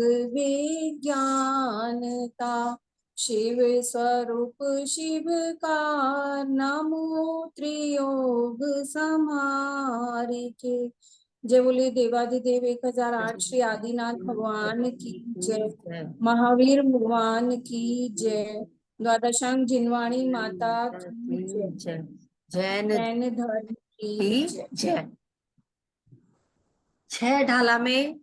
विज्ञानता, शिव स्वरूप शिव का नमो त्रियोग समारे के। जय बोले देवाधिदेव 1008 श्री आदिनाथ भगवान की जय। महावीर भगवान की जय। द्वादशांग जिनवाणी माता की जय। जैन धर्म की जय। 6 ढाला में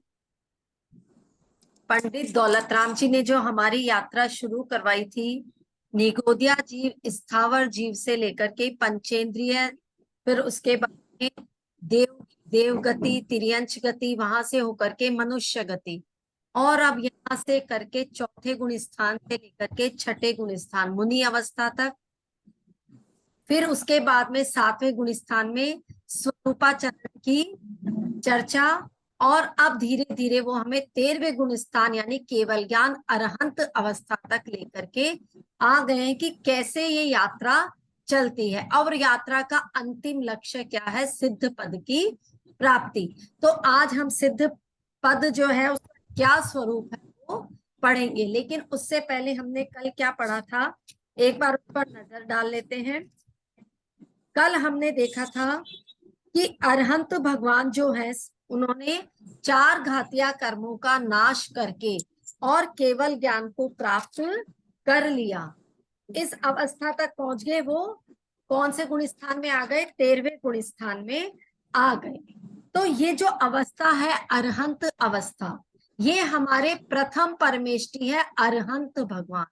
पंडित दौलतराम जी ने जो हमारी यात्रा शुरू करवाई थी, निगोदिया जीव, स्थावर जीव से लेकर के पंचेंद्रिय, फिर उसके बाद में देव गति, तिर्यंच गति, वहां से होकर के मनुष्य गति, और अब यहाँ से करके चौथे गुण स्थान से लेकर के छठे गुण स्थान मुनि अवस्था तक, फिर उसके बाद में 7वें गुण स्थान में स्वरूपाचरण की चर्चा, और अब धीरे धीरे वो हमें 13वें गुण स्थान यानी केवल ज्ञान अरहंत अवस्था तक लेकर के आ गए हैं कि कैसे ये यात्रा चलती है, और यात्रा का अंतिम लक्ष्य क्या है, सिद्ध पद की प्राप्ति। तो आज हम सिद्ध पद जो है उसका क्या स्वरूप है वो पढ़ेंगे, लेकिन उससे पहले हमने कल क्या पढ़ा था, एक बार उस पर नजर डाल लेते हैं। कल हमने देखा था कि अरहंत भगवान जो है उन्होंने 4 घातिया कर्मों का नाश करके और केवल ज्ञान को प्राप्त कर लिया। इस अवस्था तक पहुंच गए, वो कौन से गुण स्थान में आ गए, 13वें गुण स्थान में आ गए। तो ये जो अवस्था है अरहंत अवस्था, ये हमारे प्रथम परमेष्टि है अरहंत भगवान,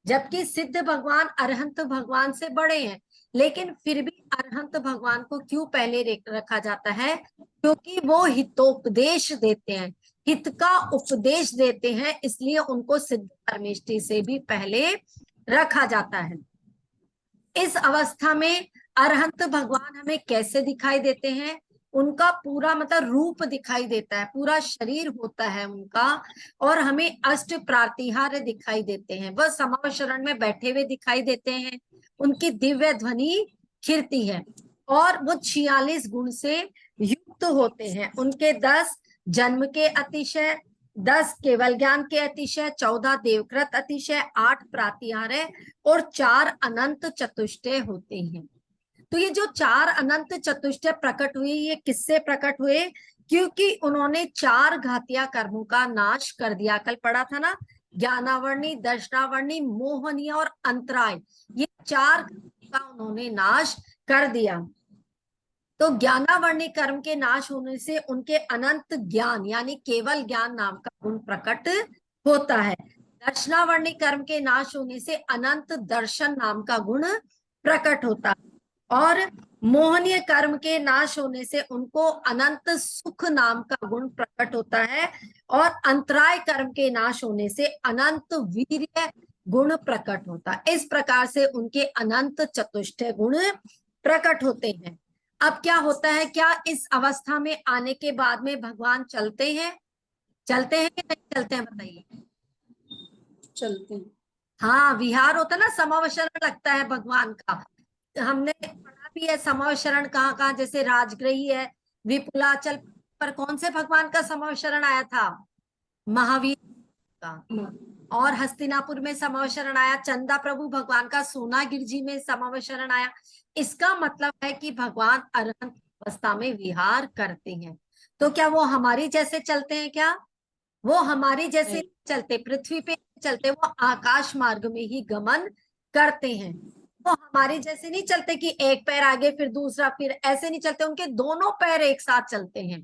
जबकि सिद्ध भगवान अरहंत भगवान से बड़े हैं, लेकिन फिर भी अरहंत भगवान को क्यों पहले रखा जाता है, क्योंकि वो हितोपदेश देते हैं, हित का उपदेश देते हैं, इसलिए उनको सिद्ध परमेष्टि से भी पहले रखा जाता है। इस अवस्था में अरहंत भगवान हमें कैसे दिखाई देते हैं, उनका पूरा मतलब रूप दिखाई देता है, पूरा शरीर होता है उनका, और हमें अष्ट प्रातिहार्य दिखाई देते हैं, वह समावशरण में बैठे हुए दिखाई देते हैं, उनकी दिव्य ध्वनि खिरती है, और वो 46 गुण से युक्त होते हैं। उनके 10 जन्म के अतिशय, 10 केवल ज्ञान के अतिशय, 14 देवकृत अतिशय, 8 प्रातिहार्य और 4 अनंत चतुष्टय होते हैं। तो ये जो 4 अनंत चतुष्टय प्रकट हुए, ये किससे प्रकट हुए, क्योंकि उन्होंने 4 घातिया कर्मों का नाश कर दिया। कल पढ़ा था ना, ज्ञानावर्णी, दर्शनावर्णी, मोहनीय और अंतराय, ये 4 का उन्होंने नाश कर दिया। तो ज्ञानावर्णी कर्म के नाश होने से उनके अनंत ज्ञान यानी केवल ज्ञान नाम का गुण प्रकट होता है। दर्शनावर्णी कर्म के नाश होने से अनंत दर्शन नाम का गुण प्रकट होता है, और मोहनीय कर्म के नाश होने से उनको अनंत सुख नाम का गुण प्रकट होता है, और अंतराय कर्म के नाश होने से अनंत वीर्य गुण प्रकट होता है। इस प्रकार से उनके अनंत चतुष्टय गुण प्रकट होते हैं। अब क्या होता है, क्या इस अवस्था में आने के बाद में भगवान चलते हैं कि नहीं चलते हैं, बताइए। चलते हैं। हाँ, विहार होता है ना, समावशरण लगता है भगवान का। हमने पढ़ा भी है समावशरण कहाँ कहाँ, जैसे राजगृही है, विपुलाचल पर कौन से भगवान का समावशरण आया था, महावीर का, और हस्तिनापुर में समावशरण आया, चंदा प्रभु भगवान का सोनागिर जी में समावशरण आया। इसका मतलब है कि भगवान अरहंत अवस्था में विहार करते हैं। तो क्या वो हमारी जैसे चलते हैं, क्या वो हमारी जैसे चलते, पृथ्वी पे चलते, वो आकाश मार्ग में ही गमन करते हैं। वो हमारी जैसे नहीं चलते कि एक पैर आगे फिर दूसरा, फिर ऐसे नहीं चलते, उनके दोनों पैर एक साथ चलते हैं।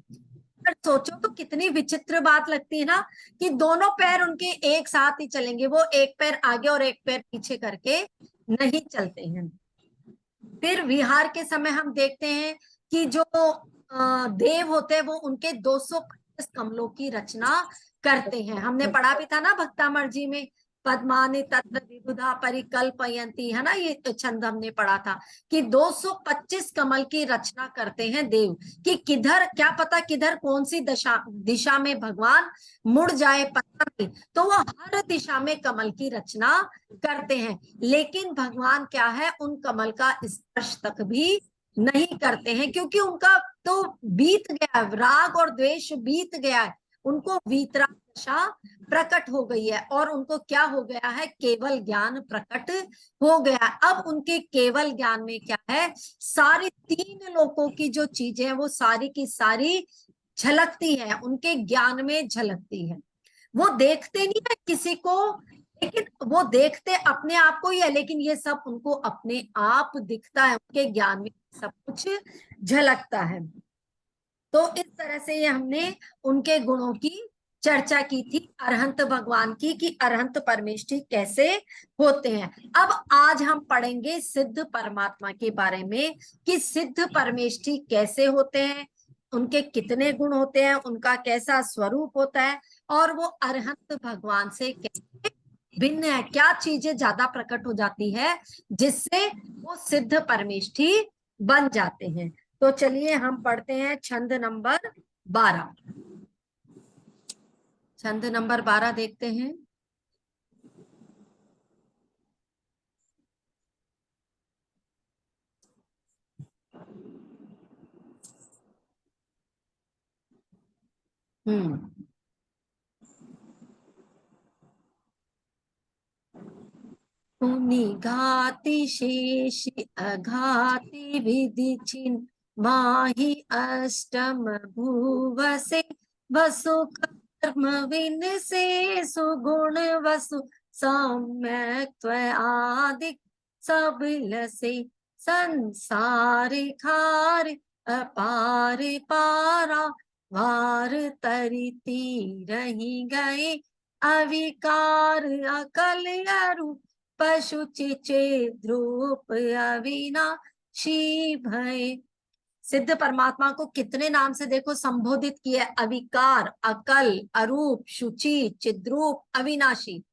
पर सोचो तो कितनी विचित्र बात लगती है ना, कि दोनों पैर उनके एक साथ ही चलेंगे, वो एक पैर आगे और एक पैर पीछे करके नहीं चलते हैं। फिर विहार के समय हम देखते हैं कि जो देव होते हैं वो उनके 225 कमलों की रचना करते हैं। हमने पढ़ा भी था ना भक्तामर्जी में, पद्मानि तत्र विबुधा परिकल्पयन्ति, है ना, ये छंद हमने पढ़ा था कि 225 कमल की रचना करते हैं देव, कि किधर, क्या पता किधर कौन सी दिशा में भगवान मुड़ जाए, पता नहीं, तो वो हर दिशा में कमल की रचना करते हैं। लेकिन भगवान क्या है, उन कमल का स्पर्श तक भी नहीं करते हैं, क्योंकि उनका तो बीत गया है, राग और द्वेष बीत गया है, उनको वीतराग दशा प्रकट हो गई है और उनको क्या हो गया है, केवल ज्ञान प्रकट हो गया है। अब उनके केवल ज्ञान में क्या है, सारी तीन लोकों की जो चीजें हैं वो सारी की सारी झलकती है, उनके ज्ञान में झलकती है। वो देखते नहीं है किसी को, लेकिन वो देखते अपने आप को ही है, लेकिन ये सब उनको अपने आप दिखता है, उनके ज्ञान में सब कुछ झलकता है। तो इस तरह से ये हमने उनके गुणों की चर्चा की थी, अरहंत भगवान की, कि अरहंत परमेष्ठी कैसे होते हैं। अब आज हम पढ़ेंगे सिद्ध परमात्मा के बारे में, कि सिद्ध परमेष्ठी कैसे होते हैं, उनके कितने गुण होते हैं, उनका कैसा स्वरूप होता है, और वो अरहंत भगवान से कैसे भिन्न है, क्या चीजें ज्यादा प्रकट हो जाती है जिससे वो सिद्ध परमेष्ठी बन जाते हैं। तो चलिए हम पढ़ते हैं छंद नंबर 12। छंद नंबर 12 देखते हैं। घाति शेष अघाति विधि चिन्ह माहि अष्टम भूवसे वसु कर्म विन से सुगुण वसु सम्यक आदि सब लसे संसार खार अपार पारा वार तरिती रही गए अविकार अकल अरूप पशु चिचे ध्रुप अविनाशी भय। सिद्ध परमात्मा को कितने नाम से देखो संबोधित किया, अविकार, अकल, अरूप, शुचि, चिद्रूप, अविनाशी,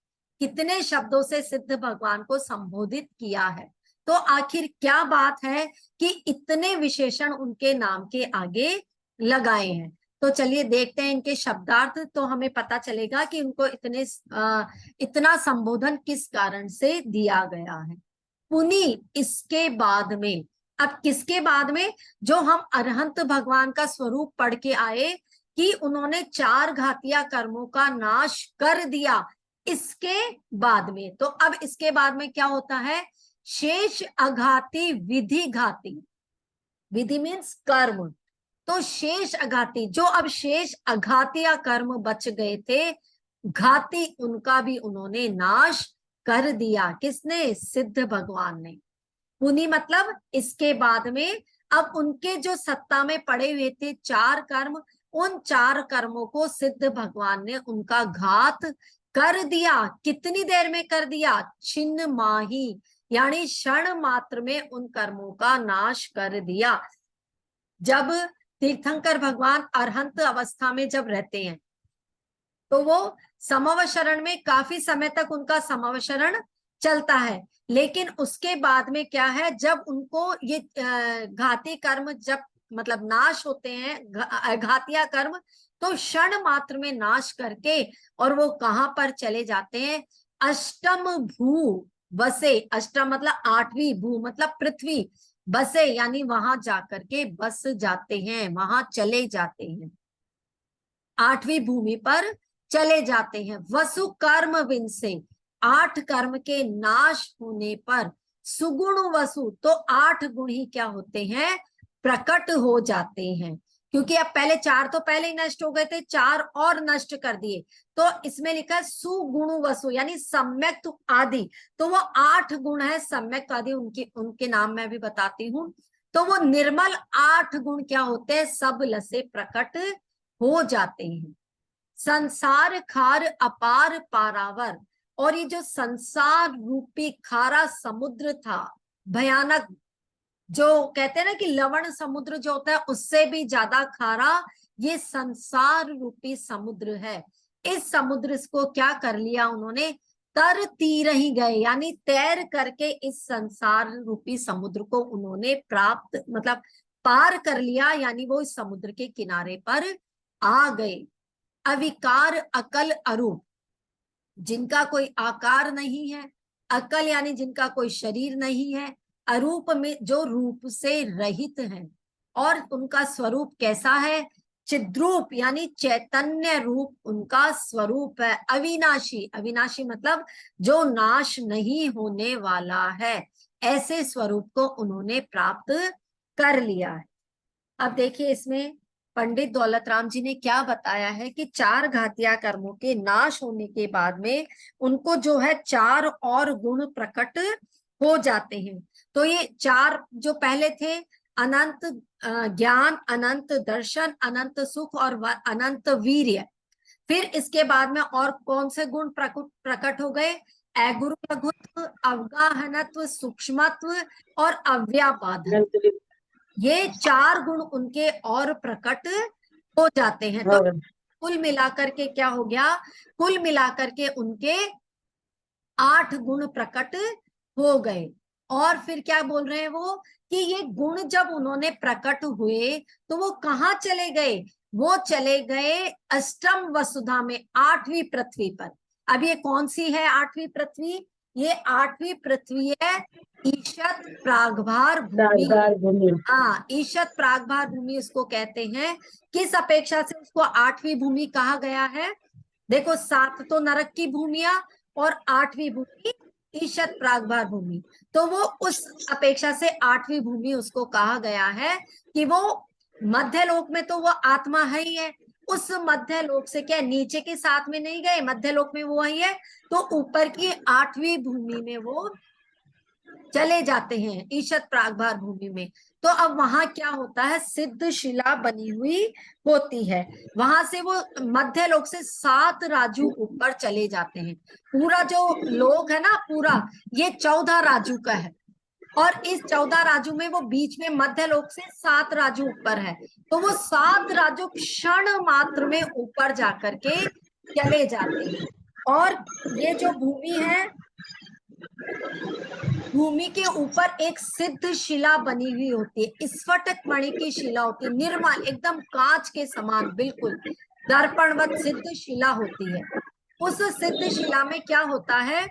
कितने शब्दों से सिद्ध भगवान को संबोधित किया है। तो आखिर क्या बात है कि इतने विशेषण उनके नाम के आगे लगाए हैं। तो चलिए देखते हैं इनके शब्दार्थ, तो हमें पता चलेगा कि उनको इतना संबोधन किस कारण से दिया गया है। पुनि इसके बाद में, अब किसके बाद में, जो हम अरहंत भगवान का स्वरूप पढ़ के आए कि उन्होंने 4 घातिया कर्मों का नाश कर दिया, इसके बाद में, तो अब इसके बाद में क्या होता है, शेष अघाती विधि घाती, विधि मीन्स कर्म, तो शेष अघाती, जो अब शेष अघातिया कर्म बच गए थे, घाती उनका भी उन्होंने नाश कर दिया। किसने, सिद्ध भगवान ने। पुनि मतलब इसके बाद में, अब उनके जो सत्ता में पड़े हुए थे 4 कर्म, उन 4 कर्मों को सिद्ध भगवान ने उनका घात कर दिया। कितनी देर में कर दिया, छिन्न माही, यानी क्षण मात्र में उन कर्मों का नाश कर दिया। जब तीर्थंकर भगवान अरहंत अवस्था में जब रहते हैं तो वो समवशरण में काफी समय तक उनका समवशरण चलता है, लेकिन उसके बाद में क्या है, जब उनको ये घाती कर्म जब मतलब नाश होते हैं, घातिया कर्म, तो क्षण मात्र में नाश करके और वो कहां पर चले जाते हैं, अष्टम भू बसे, अष्टम मतलब 8वीं, भू मतलब पृथ्वी, बसे यानी वहां जाकर के बस जाते हैं, वहां चले जाते हैं, 8वीं भूमि पर चले जाते हैं। वसु कर्म विन से, 8 कर्म के नाश होने पर, सुगुण वसु, तो 8 गुण ही क्या होते हैं, प्रकट हो जाते हैं। क्योंकि अब पहले 4 तो पहले ही नष्ट हो गए थे, 4 और नष्ट कर दिए, तो इसमें लिखा है सुगुण वसु यानी सम्यक आदि, तो वो 8 गुण है सम्यक आदि, उनके नाम मैं भी बताती हूँ। तो वो निर्मल 8 गुण क्या होते हैं, सब लसे प्रकट हो जाते हैं। संसार खार अपार पारावर, और ये जो संसार रूपी खारा समुद्र था, भयानक, जो कहते हैं ना कि लवण समुद्र जो होता है उससे भी ज्यादा खारा ये संसार रूपी समुद्र है। इस समुद्र को क्या कर लिया उन्होंने, तर तीर ही गए, यानी तैर करके इस संसार रूपी समुद्र को उन्होंने प्राप्त मतलब पार कर लिया, यानी वो इस समुद्र के किनारे पर आ गए। अविकार अकल अरूप, जिनका कोई आकार नहीं है, अकल यानी जिनका कोई शरीर नहीं है, अरूप में जो रूप से रहित हैं, और उनका स्वरूप कैसा है, चिद्रूप यानी चैतन्य रूप उनका स्वरूप है। अविनाशी, अविनाशी मतलब जो नाश नहीं होने वाला है, ऐसे स्वरूप को उन्होंने प्राप्त कर लिया है। अब देखिए इसमें पंडित दौलत राम जी ने क्या बताया है कि चार घातिया कर्मों के नाश होने के बाद में उनको जो है चार और गुण प्रकट हो जाते हैं। तो ये चार जो पहले थे, अनंत ज्ञान, अनंत दर्शन, अनंत सुख और अनंत वीर्य। फिर इसके बाद में और कौन से गुण प्रकट हो गए? अगुरु लघुत्व, अवगाहनत्व, सूक्ष्मत्व और अव्यापादन। ये चार गुण उनके और प्रकट हो जाते हैं। तो कुल मिलाकर के क्या हो गया? कुल मिलाकर के उनके 8 गुण प्रकट हो गए। और फिर क्या बोल रहे हैं वो कि ये गुण जब उन्होंने प्रकट हुए तो वो कहाँ चले गए? वो चले गए अष्टम वसुधा में, 8वीं पृथ्वी पर। अब ये कौन सी है 8वीं पृथ्वी? ये 8वीं पृथ्वी है ईशत प्रागभार भूमि। हाँ, ईशत प्रागभार भूमि उसको कहते हैं। किस अपेक्षा से उसको 8वीं भूमि कहा गया है? देखो, 7 तो नरक की भूमियां और 8वीं भूमि ईशत प्रागभार भूमि। तो वो उस अपेक्षा से 8वीं भूमि उसको कहा गया है कि वो मध्य लोक में तो वो आत्मा है ही है। उस मध्य लोक से क्या नीचे के साथ में नहीं गए, मध्य लोक में वो ही है, तो ऊपर की 8वीं भूमि में वो चले जाते हैं, ईशत प्रागभार भूमि में। तो अब वहां क्या होता है? सिद्ध शिला बनी हुई होती है। वहां से वो मध्य लोक से 7 राजू ऊपर चले जाते हैं। पूरा जो लोक है ना, पूरा ये 14 राजू का है। और इस 14 राजू में वो बीच में मध्य लोक से 7 राजू ऊपर है। तो वो 7 राजू क्षण मात्र में ऊपर जाकर के चले जाते हैं। और ये जो भूमि है, भूमि के ऊपर एक सिद्ध शिला बनी हुई होती है, स्फटिक मणि की शिला होती है, निर्मल एकदम कांच के समान, बिल्कुल दर्पणवत सिद्ध शिला होती है। उस सिद्ध शिला में क्या होता है?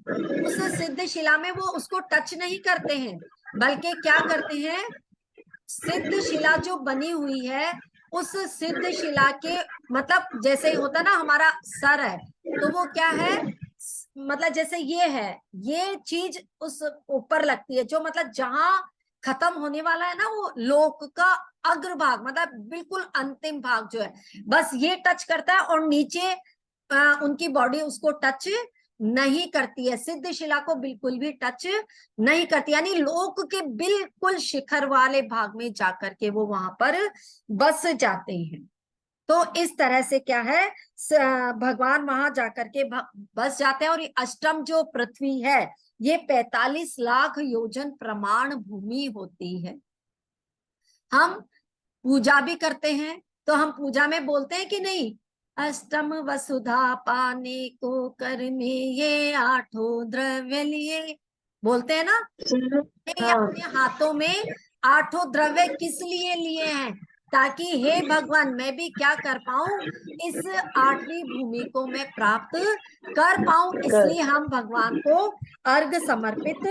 उस सिद्ध शिला में वो उसको टच नहीं करते हैं, बल्कि क्या करते हैं? सिद्ध शिला जो बनी हुई है, उस सिद्ध शिला के मतलब जैसे होता ना हमारा सर है, तो वो क्या है, मतलब जैसे ये है, ये चीज उस ऊपर लगती है, जो मतलब जहां खत्म होने वाला है ना वो लोक का अग्रभाग, मतलब बिल्कुल अंतिम भाग जो है, बस ये टच करता है और नीचे उनकी बॉडी उसको टच नहीं करती है, सिद्ध शिला को बिल्कुल भी टच नहीं करती, यानी लोक के बिल्कुल शिखर वाले भाग में जाकर के वो वहां पर बस जाते हैं। तो इस तरह से क्या है, भगवान वहां जाकर के बस जाते हैं। और ये अष्टम जो पृथ्वी है, ये 45 लाख योजन प्रमाण भूमि होती है। हम पूजा भी करते हैं, तो हम पूजा में बोलते हैं कि नहीं, अष्टम वसुधा पाने को कर में ये 8 द्रव्य लिए, बोलते हैं ना। अपने हाथों में 8 द्रव्य किस लिए लिए हैं? ताकि हे भगवान मैं भी क्या कर पाऊं, इस 8वीं भूमि को मैं प्राप्त कर पाऊं, इसलिए हम भगवान को अर्घ समर्पित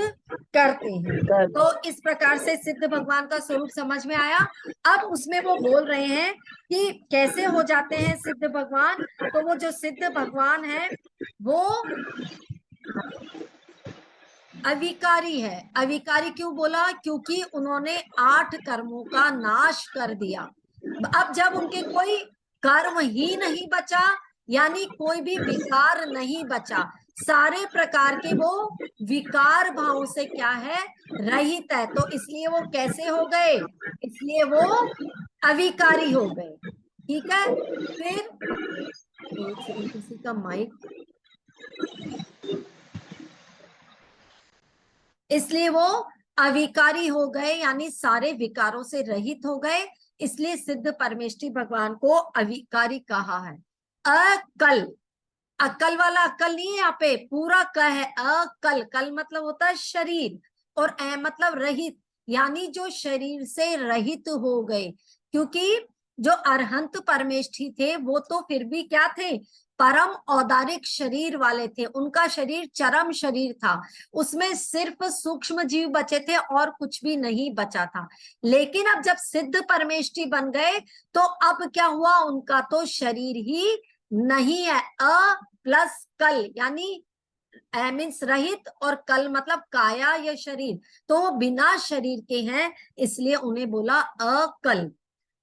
करते हैं। तो इस प्रकार से सिद्ध भगवान का स्वरूप समझ में आया। अब उसमें वो बोल रहे हैं कि कैसे हो जाते हैं सिद्ध भगवान। तो वो जो सिद्ध भगवान है वो अविकारी है। अविकारी क्यों बोला? क्योंकि उन्होंने 8 कर्मों का नाश कर दिया। अब जब उनके कोई कर्म ही नहीं बचा, यानी कोई भी विकार नहीं बचा, सारे प्रकार के वो विकार भाव से क्या है, रहित है, तो इसलिए वो कैसे हो गए? इसलिए वो अविकारी हो गए। ठीक है। फिर एक सेकंड, किसी का माइक, इसलिए वो अविकारी हो गए, यानी सारे विकारों से रहित हो गए, इसलिए सिद्ध परमेष्ठी भगवान को अविकारी कहा है। अकल, अकल वाला अकल नहीं है यहाँ पे, पूरा क है, अकल, कल मतलब होता है शरीर, और अ मतलब रहित, यानी जो शरीर से रहित हो गए। क्योंकि जो अरहंत परमेष्ठी थे वो तो फिर भी क्या थे, परम औदारिक शरीर वाले थे, उनका शरीर चरम शरीर था, उसमें सिर्फ सूक्ष्म जीव बचे थे और कुछ भी नहीं बचा था। लेकिन अब जब सिद्ध परमेष्ठी बन गए तो अब क्या हुआ, उनका तो शरीर ही नहीं है। अ प्लस कल यानी मीन्स रहित, और कल मतलब काया या शरीर, तो वो बिना शरीर के हैं, इसलिए उन्हें बोला अकल।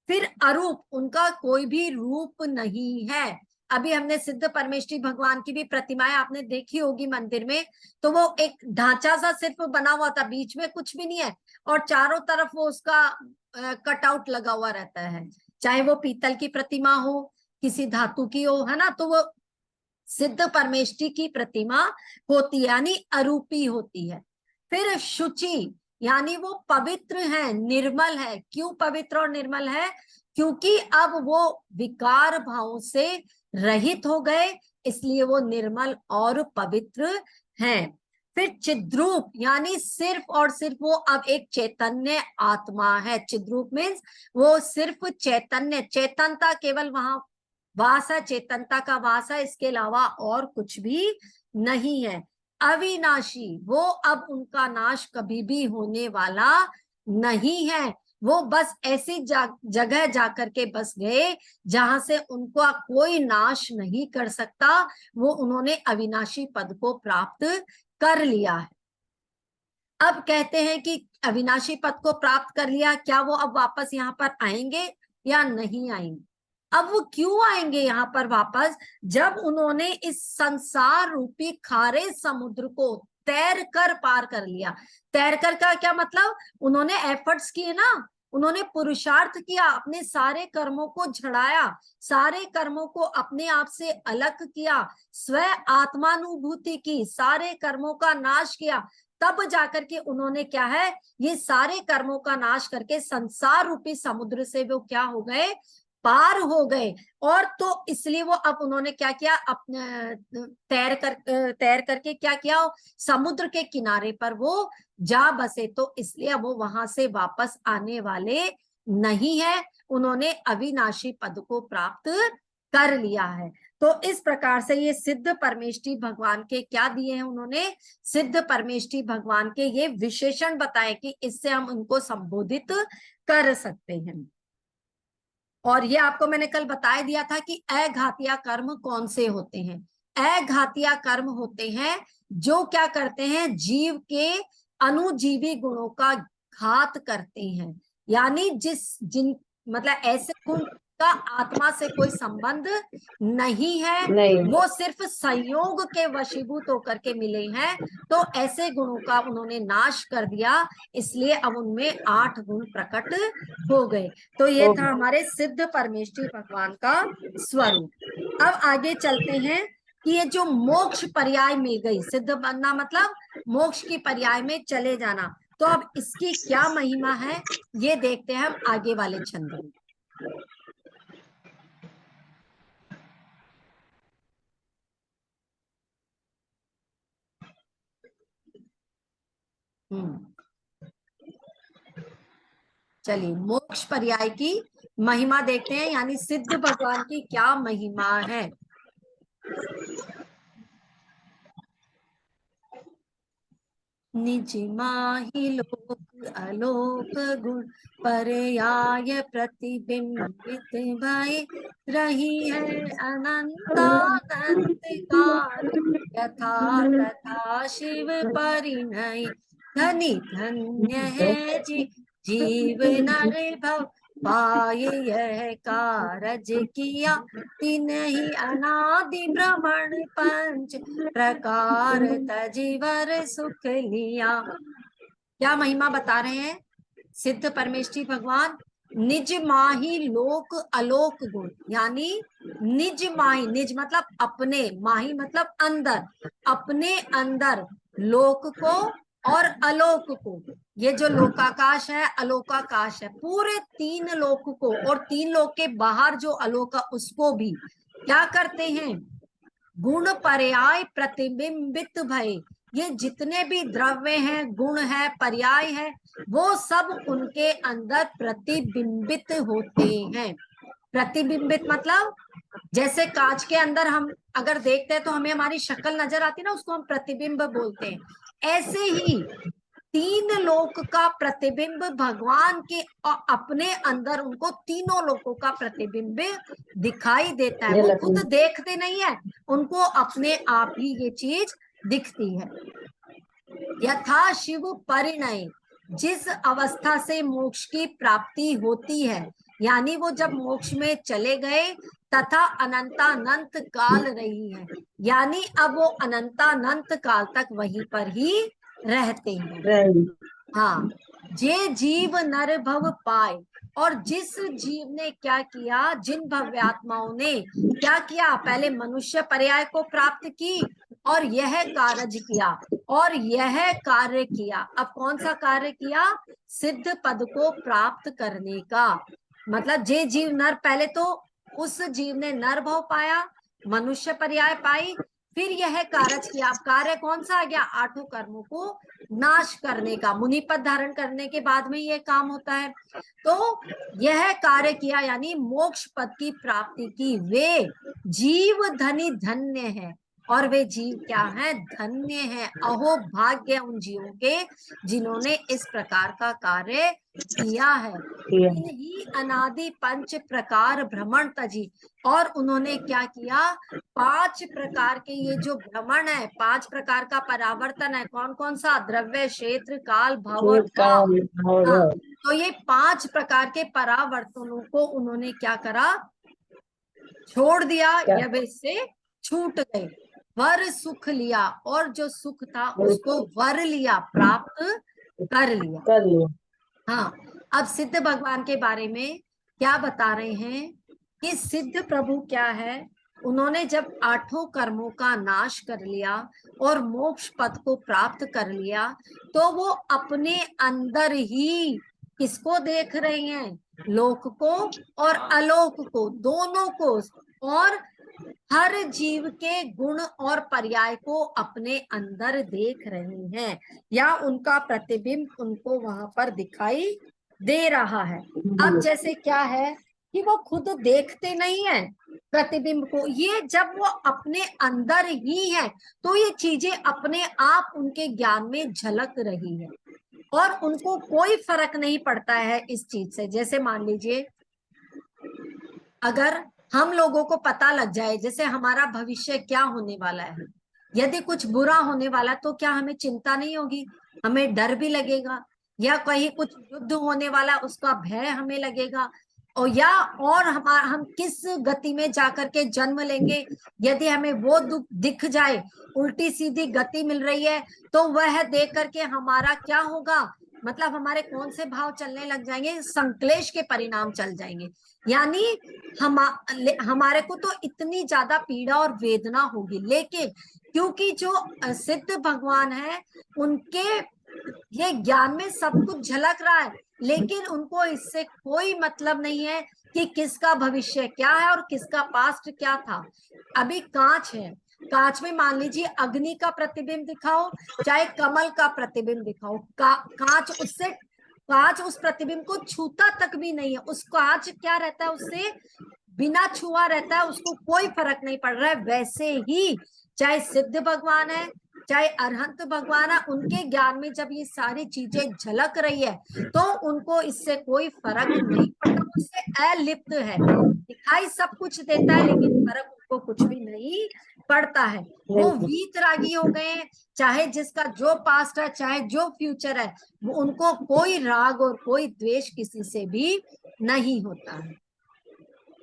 फिर अरूप, उनका कोई भी रूप नहीं है। अभी हमने सिद्ध परमेष्ठी भगवान की भी प्रतिमाएं आपने देखी होगी मंदिर में, तो वो एक ढांचा सा सिर्फ बना हुआ था, बीच में कुछ भी नहीं है, और चारों तरफ वो उसका कटआउट लगा हुआ रहता है, चाहे वो पीतल की प्रतिमा हो, किसी धातु की हो, है ना, तो वो सिद्ध परमेष्ठी की प्रतिमा होती है, यानी अरूपी होती है। फिर शुचि, यानी वो पवित्र है, निर्मल है। क्यों पवित्र और निर्मल है? क्योंकि अब वो विकार भाव से रहित हो गए, इसलिए वो निर्मल और पवित्र हैं। फिर चिद्रूप, यानी सिर्फ और सिर्फ वो अब एक चैतन्य आत्मा है। चिद्रूप मीन्स वो सिर्फ चैतन्य, चेतनता केवल वहां वास है, चेतनता का वास है, इसके अलावा और कुछ भी नहीं है। अविनाशी, वो अब उनका नाश कभी भी होने वाला नहीं है। वो बस ऐसी जगह जाकर के बस गए जहां से उनका कोई नाश नहीं कर सकता, वो उन्होंने अविनाशी पद को प्राप्त कर लिया है। अब कहते हैं कि अविनाशी पद को प्राप्त कर लिया, क्या वो अब वापस यहाँ पर आएंगे या नहीं आएंगे? अब वो क्यों आएंगे यहाँ पर वापस, जब उन्होंने इस संसार रूपी खारे समुद्र को तैर कर पार कर लिया। तैर कर का क्या मतलब, उन्होंने एफर्ट्स किए ना, उन्होंने पुरुषार्थ किया, अपने सारे कर्मों को झड़ाया, सारे कर्मों को अपने आप से अलग किया, स्व आत्मानुभूति की, सारे कर्मों का नाश किया, तब जाकर के उन्होंने क्या है, ये सारे कर्मों का नाश करके संसार रूपी समुद्र से वो क्या हो गए, पार हो गए। और तो इसलिए वो अब उन्होंने क्या किया, अपने तैर करके क्या किया, समुद्र के किनारे पर वो जा बसे। तो इसलिए अब वो वहां से वापस आने वाले नहीं है, उन्होंने अविनाशी पद को प्राप्त कर लिया है। तो इस प्रकार से ये सिद्ध परमेष्ठी भगवान के क्या दिए हैं उन्होंने, सिद्ध परमेष्ठी भगवान के ये विशेषण बताए कि इससे हम उनको संबोधित कर सकते हैं। और ये आपको मैंने कल बता दिया था कि अघातीय कर्म कौन से होते हैं। अघातीय कर्म होते हैं जो क्या करते हैं, जीव के अनुजीवी गुणों का घात करते हैं, यानी जिन मतलब ऐसे गुण का आत्मा से कोई संबंध नहीं है, नहीं। वो सिर्फ संयोग के वशीभूत होकर के मिले हैं, तो ऐसे गुणों का उन्होंने नाश कर दिया, इसलिए अब उनमें 8 गुण प्रकट हो गए। तो ये था हमारे सिद्ध परमेष्ठी भगवान का स्वरूप। अब आगे चलते हैं कि ये जो मोक्ष पर्याय मिल गई, सिद्ध बनना मतलब मोक्ष की पर्याय में चले जाना, तो अब इसकी क्या महिमा है ये देखते हैं हम आगे वाले छंद में। चलिए मोक्ष पर्याय की महिमा देखते हैं, यानी सिद्ध भगवान की क्या महिमा है। निज माहि लोक अलोक गुण पर्याय प्रतिबिंबित भय रही है अनंतानंत काल, यथा तथा शिव परिणय धनी धन्य है जीव नर भव पाए यह कारज किया, तिन्हि अनादि भ्रमण पंच प्रकार तजीवर सुख लिया। क्या महिमा बता रहे हैं सिद्ध परमेष्ठी भगवान, निज माही लोक अलोक गुण, यानी निज माही, निज मतलब अपने, माही मतलब अंदर, अपने अंदर लोक को और अलोक को, ये जो लोकाकाश है अलोकाकाश है, पूरे 3 लोक को और 3 लोक के बाहर जो अलोक उसको भी क्या करते हैं, गुण पर्याय प्रतिबिंबित भय, ये जितने भी द्रव्य हैं, गुण है, पर्याय है, वो सब उनके अंदर प्रतिबिंबित होते हैं। प्रतिबिंबित मतलब जैसे कांच के अंदर हम अगर देखते हैं तो हमें हमारी शक्ल नजर आती है ना, उसको हम प्रतिबिंब बोलते हैं। ऐसे ही तीन लोक का प्रतिबिंब भगवान के अपने अंदर उनको तीनों लोकों का प्रतिबिंब दिखाई देता है। वो खुद देखते नहीं है, उनको अपने आप ही ये चीज दिखती है। यथा शिव परिणय, जिस अवस्था से मोक्ष की प्राप्ति होती है, यानी वो जब मोक्ष में चले गए तथा अनंतानंत काल रही है, यानी अब वो अनंतानंत काल तक वहीं पर ही रहते हैं। हाँ, जे जीव नर भव पाए, और जिस जीव ने क्या किया, जिन भव्यात्माओं ने क्या किया, पहले मनुष्य पर्याय को प्राप्त की और यह कार्य किया, और यह कार्य किया। अब कौन सा कार्य किया? सिद्ध पद को प्राप्त करने का। मतलब जे जीव नर, पहले तो उस जीव ने नर भव पाया, मनुष्य पर्याय पाई, फिर यह कार्य किया। अब कार्य कौन सा आ गया? आठों कर्मों को नाश करने का। मुनि पद धारण करने के बाद में यह काम होता है। तो यह कार्य किया यानी मोक्ष पद की प्राप्ति की। वे जीव धनी धन्य है, और वे जीव क्या है? धन्य है। अहो भाग्य उन जीवों के जिन्होंने इस प्रकार का कार्य किया है। इन्हीं अनादि पंच प्रकार भ्रमण तजी, और उन्होंने क्या किया? 5 प्रकार के ये जो भ्रमण है, 5 प्रकार का परावर्तन है। कौन कौन सा? द्रव्य, क्षेत्र, काल, भव और भाव। हाँ, तो ये 5 प्रकार के परावर्तनों को उन्होंने क्या करा? छोड़ दिया, या वे इससे छूट गए। वर सुख लिया, और जो सुख था उसको वर लिया, प्राप्त कर लिया। हाँ, अब सिद्ध भगवान के बारे में क्या बता रहे हैं कि सिद्ध प्रभु क्या है? उन्होंने जब आठों कर्मों का नाश कर लिया और मोक्ष पद को प्राप्त कर लिया, तो वो अपने अंदर ही किसको देख रहे हैं? लोक को और अलोक को, दोनों को, और हर जीव के गुण और पर्याय को अपने अंदर देख रहे हैं, या उनका प्रतिबिंब उनको वहां पर दिखाई दे रहा है। अब जैसे क्या है कि वो खुद देखते नहीं है प्रतिबिंब को, ये जब वो अपने अंदर ही है तो ये चीजें अपने आप उनके ज्ञान में झलक रही है, और उनको कोई फर्क नहीं पड़ता है इस चीज से। जैसे मान लीजिए, अगर हम लोगों को पता लग जाए जैसे हमारा भविष्य क्या होने वाला है, यदि कुछ बुरा होने वाला तो क्या हमें चिंता नहीं होगी? हमें डर भी लगेगा, या कहीं कुछ युद्ध होने वाला उसका भय हमें लगेगा, और या और हम किस गति में जाकर के जन्म लेंगे, यदि हमें वो दिख जाए, उल्टी सीधी गति मिल रही है, तो वह देख करके हमारा क्या होगा? मतलब हमारे कौन से भाव चलने लग जाएंगे? संक्लेश के परिणाम चल जाएंगे। यानी हमारे को तो इतनी ज्यादा पीड़ा और वेदना होगी, लेकिन क्योंकि जो सिद्ध भगवान है उनके ये ज्ञान में सब कुछ झलक रहा है, लेकिन उनको इससे कोई मतलब नहीं है कि किसका भविष्य क्या है और किसका पास्ट क्या था। अभी कांच है, कांच में मान लीजिए अग्नि का प्रतिबिंब दिखाओ, चाहे कमल का प्रतिबिंब दिखाओ, कांच उस प्रतिबिंब को छूता तक भी नहीं है। उस कांच क्या रहता है? उससे बिना छुआ रहता है, उसको कोई फर्क नहीं पड़ रहा है। वैसे ही चाहे सिद्ध भगवान है, चाहे अरहंत भगवान है, उनके ज्ञान में जब ये सारी चीजें झलक रही है तो उनको इससे कोई फर्क नहीं पड़ता, उससे अलिप्त है। दिखाई सब कुछ देता है लेकिन फर्क उनको कुछ भी नहीं पड़ता है। वो वीतरागी हो गए हैं, चाहे जिसका जो पास्ट है चाहे जो फ्यूचर है, वो उनको कोई राग और कोई द्वेष किसी से भी नहीं होता है।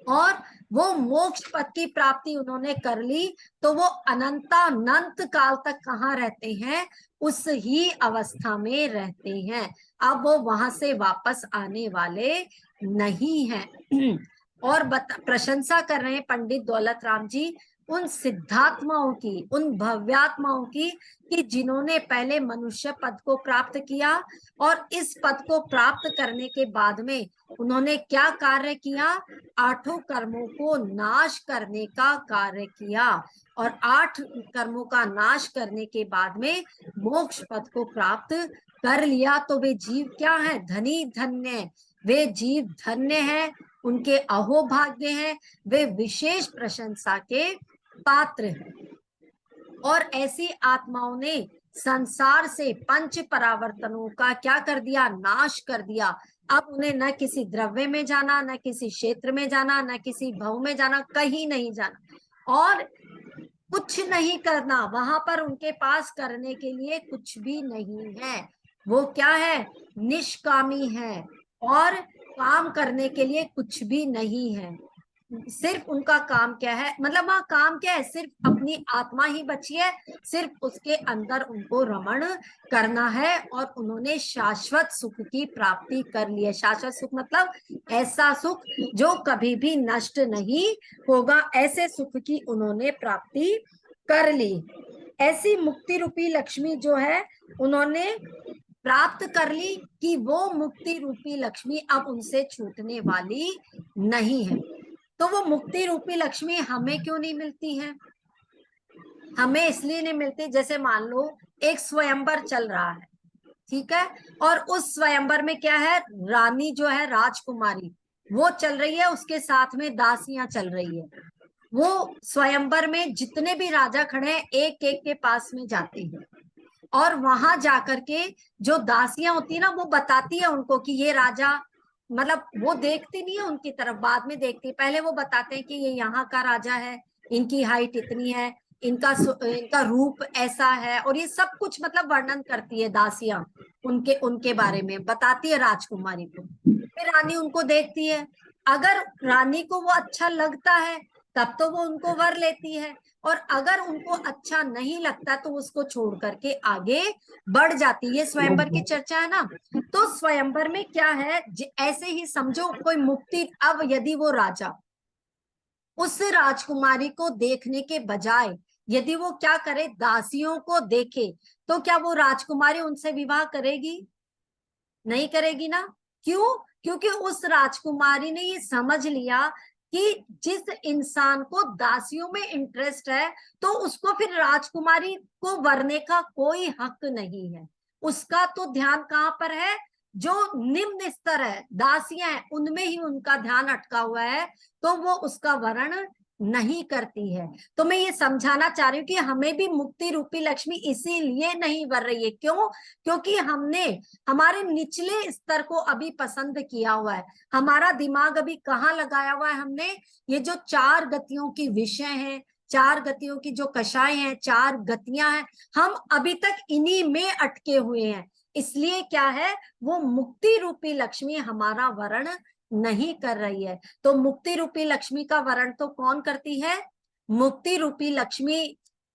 और वो मोक्ष पद की प्राप्ति उन्होंने कर ली, तो वो अनंतानंत काल तक कहाँ रहते हैं? उस ही अवस्था में रहते हैं। अब वो वहां से वापस आने वाले नहीं हैं। और प्रशंसा कर रहे हैं पंडित दौलत राम जी उन सिद्धात्माओं की, उन भव्यात्माओं की, कि जिन्होंने पहले मनुष्य पद को प्राप्त किया, और इस पद को प्राप्त करने के बाद में उन्होंने क्या कार्य किया? आठों कर्मों को नाश करने का कार्य किया, और 8 कर्मों का नाश करने के बाद में मोक्ष पद को प्राप्त कर लिया। तो वे जीव क्या है? धनी धन्य, वे जीव धन्य है, उनके अहोभाग्य हैं, वे विशेष प्रशंसा के पात्र हैं। और ऐसी आत्माओं ने संसार से पंच परावर्तनों का क्या कर दिया, नाश कर दिया। अब उन्हें न किसी द्रव्य में जाना, न किसी क्षेत्र में जाना, न किसी भव में जाना, कहीं नहीं जाना और कुछ नहीं करना। वहां पर उनके पास करने के लिए कुछ भी नहीं है। वो क्या है, निष्कामी है और काम करने के लिए कुछ भी नहीं है। सिर्फ उनका काम क्या है, मतलब वहाँ काम क्या है, सिर्फ अपनी आत्मा ही बची है, सिर्फ उसके अंदर उनको रमण करना है और उन्होंने शाश्वत सुख की प्राप्ति कर ली है। शाश्वत सुख मतलब ऐसा सुख जो कभी भी नष्ट नहीं होगा, ऐसे सुख की उन्होंने प्राप्ति कर ली। ऐसी मुक्ति रूपी लक्ष्मी जो है उन्होंने प्राप्त कर ली कि वो मुक्ति रूपी लक्ष्मी अब उनसे छूटने वाली नहीं है। तो वो मुक्ति रूपी लक्ष्मी हमें क्यों नहीं मिलती है? हमें इसलिए नहीं मिलती, जैसे मान लो एक स्वयंवर चल रहा है, ठीक है, और उस स्वयंवर में क्या है, रानी जो है राजकुमारी वो चल रही है, उसके साथ में दासियां चल रही है। वो स्वयंवर में जितने भी राजा खड़े हैं एक एक के पास में जाती है और वहां जाकर के जो दासियां होती है ना, वो बताती है उनको कि ये राजा, मतलब वो देखती नहीं है उनकी तरफ, बाद में देखती है। पहले वो बताते हैं कि ये यहाँ का राजा है, इनकी हाइट इतनी है, इनका रूप ऐसा है, और ये सब कुछ मतलब वर्णन करती है दासियां, उनके उनके बारे में बताती है राजकुमारी को। फिर रानी उनको देखती है, अगर रानी को वो अच्छा लगता है तब तो वो उनको वर लेती है, और अगर उनको अच्छा नहीं लगता तो उसको छोड़ करके आगे बढ़ जाती है। ये स्वयंवर की चर्चा है ना। तो स्वयंवर में क्या है, ऐसे ही समझो कोई मुक्ति, अब यदि वो राजा उस राजकुमारी को देखने के बजाय यदि वो क्या करे, दासियों को देखे, तो क्या वो राजकुमारी उनसे विवाह करेगी? नहीं करेगी ना। क्यों? क्योंकि उस राजकुमारी ने ये समझ लिया कि जिस इंसान को दासियों में इंटरेस्ट है तो उसको फिर राजकुमारी को वरने का कोई हक नहीं है। उसका तो ध्यान कहाँ पर है, जो निम्न स्तर है, दासियां हैं, उनमें ही उनका ध्यान अटका हुआ है, तो वो उसका वर्ण नहीं करती है। तो मैं ये समझाना चाह रही हूँ कि हमें भी मुक्ति रूपी लक्ष्मी इसीलिए नहीं वर रही है। क्यों? क्योंकि हमने हमारे निचले स्तर को अभी पसंद किया हुआ है। हमारा दिमाग अभी कहाँ लगाया हुआ है हमने, ये जो चार गतियों की विषय है, चार गतियों की जो कषाय हैं, चार गतियां हैं, हम अभी तक इन्हीं में अटके हुए हैं। इसलिए क्या है, वो मुक्ति रूपी लक्ष्मी हमारा वर्ण नहीं कर रही है। तो मुक्ति रूपी लक्ष्मी का वर्ण तो कौन करती है? मुक्ति रूपी लक्ष्मी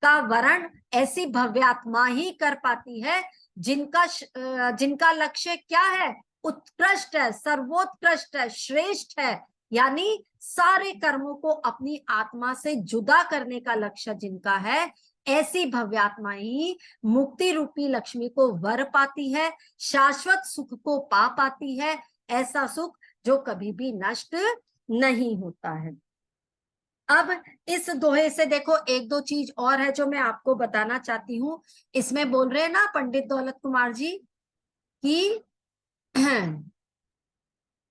का वर्ण ऐसी भव्यात्मा ही कर पाती है जिनका लक्ष्य क्या है, उत्कृष्ट है, सर्वोत्कृष्ट है, श्रेष्ठ है, यानी सारे कर्मों को अपनी आत्मा से जुदा करने का लक्ष्य जिनका है, ऐसी भव्यात्मा ही मुक्ति रूपी लक्ष्मी को वर पाती है, शाश्वत सुख को पा पाती है, ऐसा सुख जो कभी भी नष्ट नहीं होता है। अब इस दोहे से देखो एक दो चीज और है जो मैं आपको बताना चाहती हूँ। इसमें बोल रहे हैं ना पंडित दौलत कुमार जी कि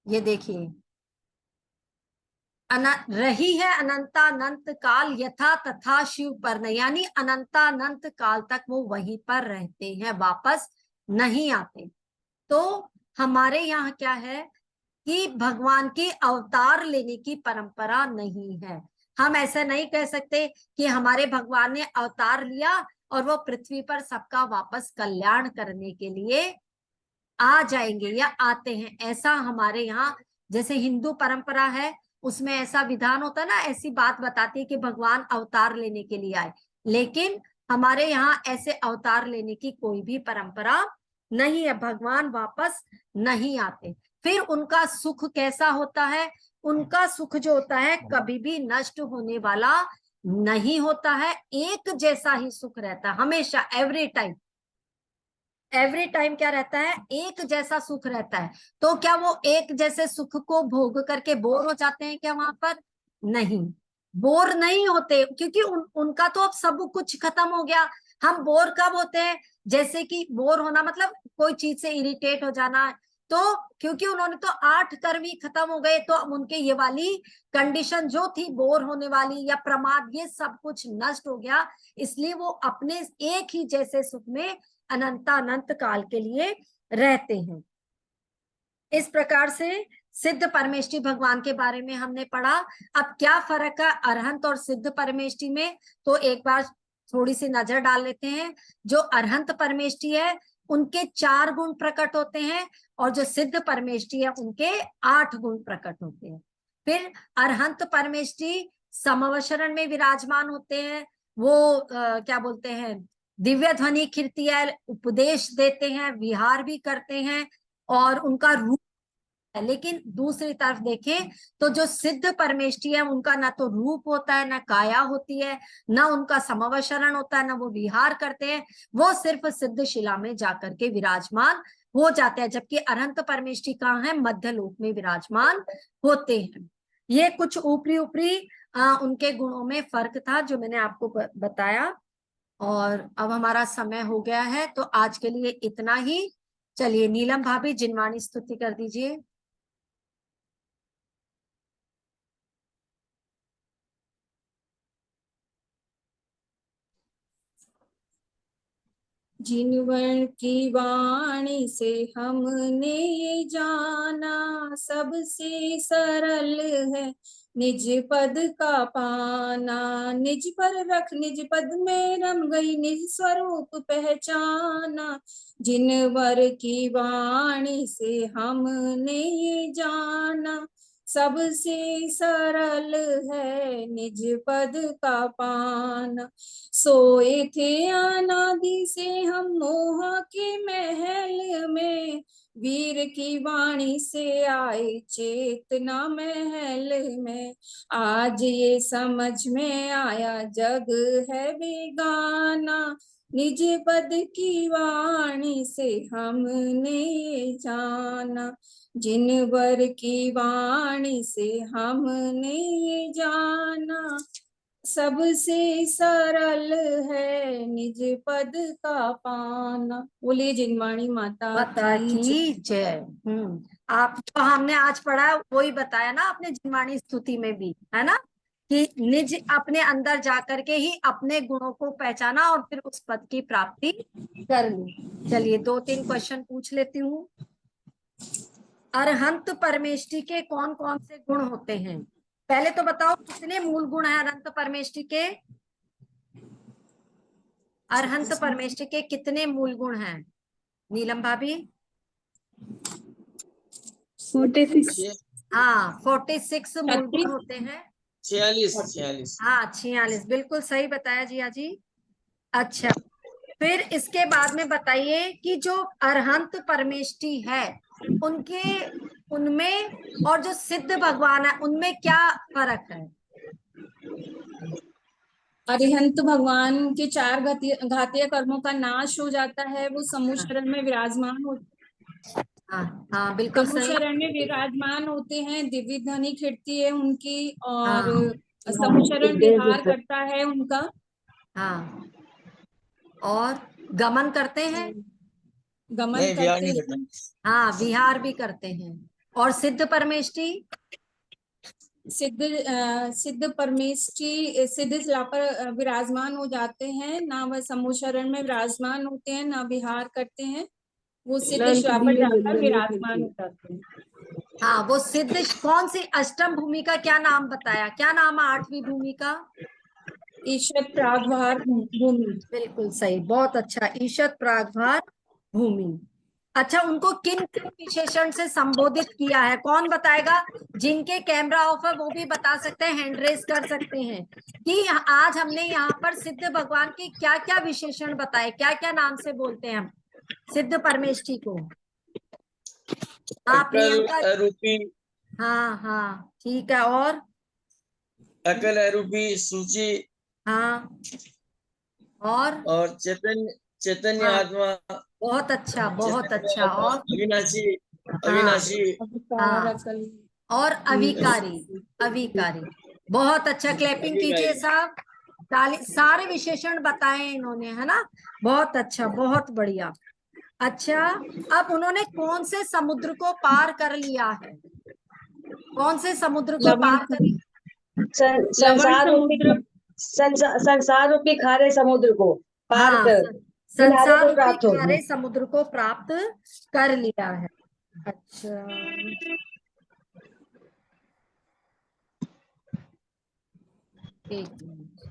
ये देखिए, रही है अनंतानंत काल यथा तथा शिव पर, यानी अनंतानंत काल तक वो वहीं पर रहते हैं, वापस नहीं आते। तो हमारे यहाँ क्या है कि भगवान की अवतार लेने की परंपरा नहीं है। हम ऐसा नहीं कह सकते कि हमारे भगवान ने अवतार लिया और वो पृथ्वी पर सबका वापस कल्याण करने के लिए आ जाएंगे या आते हैं। ऐसा हमारे यहाँ जैसे हिंदू परंपरा है उसमें ऐसा विधान होता है ना, ऐसी बात बताती है कि भगवान अवतार लेने के लिए आए, लेकिन हमारे यहाँ ऐसे अवतार लेने की कोई भी परंपरा नहीं है। भगवान वापस नहीं आते। फिर उनका सुख कैसा होता है? उनका सुख जो होता है कभी भी नष्ट होने वाला नहीं होता है, एक जैसा ही सुख रहता है हमेशा, एवरी टाइम। एवरी टाइम क्या रहता है? एक जैसा सुख रहता है। तो क्या वो एक जैसे सुख को भोग करके बोर हो जाते हैं क्या वहां पर? नहीं, बोर नहीं होते, क्योंकि उनका तो अब सब कुछ खत्म हो गया। हम बोर कब होते हैं? जैसे कि बोर होना मतलब कोई चीज से इरिटेट हो जाना, तो क्योंकि उन्होंने तो 8 कर्म ही खत्म हो गए, तो अब उनके ये वाली कंडीशन जो थी बोर होने वाली या प्रमाद, ये सब कुछ नष्ट हो गया, इसलिए वो अपने एक ही जैसे सुख में अनंत काल के लिए रहते हैं। इस प्रकार से सिद्ध परमेष्टि भगवान के बारे में हमने पढ़ा। अब क्या फर्क है अरहंत और सिद्ध परमेष्टि में, तो एक बार थोड़ी सी नजर डाल लेते हैं। जो अरहंत परमेष्टि है उनके 4 गुण प्रकट होते हैं, और जो सिद्ध परमेष्टि है उनके 8 गुण प्रकट होते हैं। फिर अरहंत परमेष्टि समवशरण में विराजमान होते हैं, वो क्या बोलते हैं, दिव्य ध्वनि कीर्ति है, उपदेश देते हैं, विहार भी करते हैं, और उनका रूप है। लेकिन दूसरी तरफ देखें तो जो सिद्ध परमेष्टि है उनका ना तो रूप होता है, ना काया होती है, ना उनका समवशरण होता है, ना वो विहार करते हैं, वो सिर्फ सिद्ध शिला में जाकर के विराजमान हो जाते हैं। जबकि अनंत परमेष्टि कहाँ है, मध्य लोक में विराजमान होते हैं। ये कुछ ऊपरी ऊपरी उनके गुणों में फर्क था जो मैंने आपको बताया। और अब हमारा समय हो गया है, तो आज के लिए इतना ही। चलिए नीलम भाभी जिनवाणी स्तुति कर दीजिए। जिनवर की वाणी से हमने ये जाना, सबसे सरल है निज पद का पाना। निज पर रख निज पद में रम गई, निज स्वरूप पहचाना। जिनवर की वाणी से हमने ये जाना, सबसे सरल है निज पद का पाना। सोए थे अनादि से हम मोह के महल में, वीर की वाणी से आए चेतना महल में। आज ये समझ में आया जग है बेगाना, निज पद की वाणी से हमने जाना। जिनवर की वाणी से हमने जाना, सबसे सरल है निज पद का पाना। बोलिए जिनवाणी माता माता की जय। की जय। आप जो हमने आज पढ़ा वही बताया ना अपने जिनवाणी स्तुति में भी, है ना, कि निज अपने अंदर जाकर के ही अपने गुणों को पहचाना और फिर उस पद की प्राप्ति कर ली। चलिए 2-3 क्वेश्चन पूछ लेती हूँ। अरहंत परमेष्टि के कौन कौन से गुण होते हैं? पहले तो बताओ कितने मूल गुण है अरहंत परमेष्टि के? अरहंत परमेष्टि के कितने मूल गुण हैं नीलम भाभी? 46। हाँ 46 मूल गुण होते हैं। 46 हाँ 46, बिल्कुल सही बताया जिया जी। अच्छा, फिर इसके बाद में बताइए कि जो अरहंत परमेष्टि है उनके उनमें और जो सिद्ध भगवान है उनमें क्या फर्क है? अरिहंत भगवान के 4 घातीय कर्मों का नाश हो जाता है, वो समूह शरण में विराजमान होते हाँ हाँ बिल्कुल समूह सही। शरण में विराजमान होते हैं, दिव्य ध्वनि खिड़ती है उनकी, और हाँ समूह शरण विहार करता है उनका। हाँ, और गमन करते हैं। गमन नहीं, विहार करते नहीं हैं। करता। हाँ विहार भी करते हैं। और सिद्ध परमेष्टि? सिद्ध परमेष्टि सिद्ध शिला पर विराजमान हो जाते हैं, ना वह समूह शरण में विराजमान होते हैं, ना विहार करते हैं, वो सिद्ध शिला पर जाकर विराजमान हो जाते हैं। हाँ वो सिद्ध कौन सी अष्टम भूमि का क्या नाम बताया, क्या नाम है 8वीं भूमि का? ईशत प्रागभार भूमि। बिल्कुल सही, बहुत अच्छा, ईशत प्रागभार भूमि। अच्छा, उनको किन किन विशेषण से संबोधित किया है, कौन बताएगा? जिनके कैमरा ऑफ है वो भी बता सकते हैं, हैंड रेस कर सकते हैं कि आज हमने यहाँ पर सिद्ध भगवान के क्या क्या विशेषण बताए, क्या क्या नाम से बोलते हैं हम सिद्ध परमेष्टि को। हाँ अकल प्रियंका। अरूपी, हाँ हाँ ठीक है, और? अकल अरूपी सूची, हाँ, और चैतन्य चैतन्य हाँ आत्मा, बहुत अच्छा, बहुत चैतन्य अच्छा, आत्मा, और? अविनाशी, हाँ अविनाशी। अवतार हाँ, अकल। और अविकारी, अविकारी, बहुत अच्छा, क्लैपिंग कीजिए साहब, ताली। सारे विशेषण बताए इन्होंने, है ना, बहुत अच्छा, बहुत बढ़िया। अच्छा, अब उन्होंने कौन से समुद्र को पार कर लिया है? कौन से समुद्र को लवण पार कर लिया? लवण समुद्र। संसार रूपी खारे समुद्र को पार हाँ, कर किनारे संसार को रूपी प्राप्त हो खारे गया। समुद्र को प्राप्त कर लिया है। अच्छा, एक मिनट।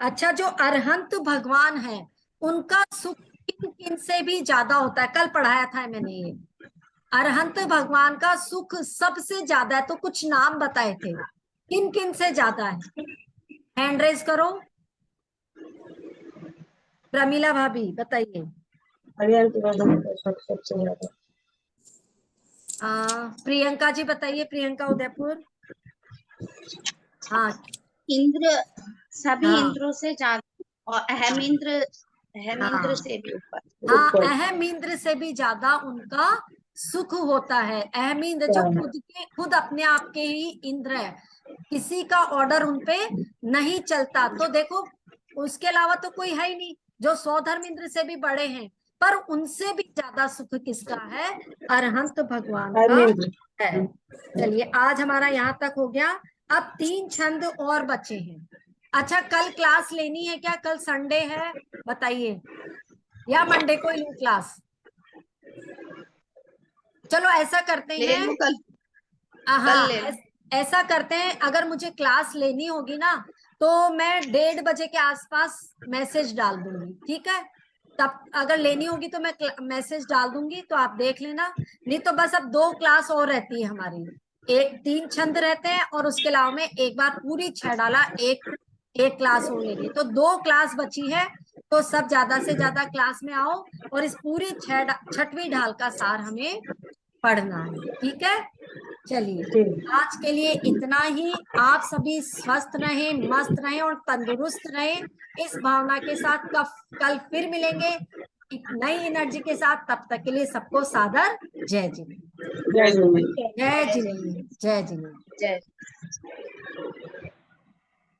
अच्छा, जो अरहंत भगवान है उनका सुख किन किन से भी ज्यादा होता है? कल पढ़ाया था मैंने ये। अरहंत भगवान का सुख सबसे ज्यादा है, तो कुछ नाम बताए थे, किन किन से ज्यादा है? हैंड रेज करो। प्रमीला भाभी बताइए। अरिहंत भगवान का सुख सबसे ज्यादा। प्रियंका जी बताइए, प्रियंका उदयपुर। हाँ इंद्र, सभी हाँ इंद्रों से ज्यादा, और अहम इंद्र हाँ से भी ऊपर। हाँ, ऊपर। अहम इंद्र से भी ज्यादा उनका सुख होता है। अहम इंद्र जो खुद अपने आप के ही इंद्र है, किसी का ऑर्डर उनपे नहीं चलता। तो देखो, उसके अलावा तो कोई है ही नहीं। जो 100 धर्म इंद्र से भी बड़े हैं, पर उनसे भी ज्यादा सुख किसका है? अरहंत भगवान का अरविंद। है। चलिए, आज हमारा यहाँ तक हो गया। अब 3 छंद और बचे हैं। अच्छा, कल क्लास लेनी है क्या? कल संडे है, बताइए, या मंडे को ही लूं क्लास? चलो ऐसा करते ले हैं। लो कल, हाँ, ले लो। ऐसा करते हैं, अगर मुझे क्लास लेनी होगी ना, तो मैं 1:30 बजे के आसपास मैसेज डाल दूंगी, ठीक है? तब अगर लेनी होगी तो मैं मैसेज डाल दूंगी, तो आप देख लेना। नहीं तो बस अब 2 क्लास और रहती है हमारी। 3 छंद रहते हैं, और उसके अलावा में एक बार पूरी 6 डाला, एक क्लास और लेंगे, तो 2 क्लास बची है। तो सब ज्यादा से ज्यादा क्लास में आओ, और इस पूरी 6वीं ढाल का सार हमें पढ़ना है, ठीक है? चलिए, आज के लिए इतना ही। आप सभी स्वस्थ रहें, मस्त रहें और तंदुरुस्त रहें, इस भावना के साथ कल फिर मिलेंगे एक नई एनर्जी के साथ। तब तक के लिए सबको सादर जय जिनेन्द्र। जय जय। जय जिनेन्द्र। जय जिनेन्द्र। जय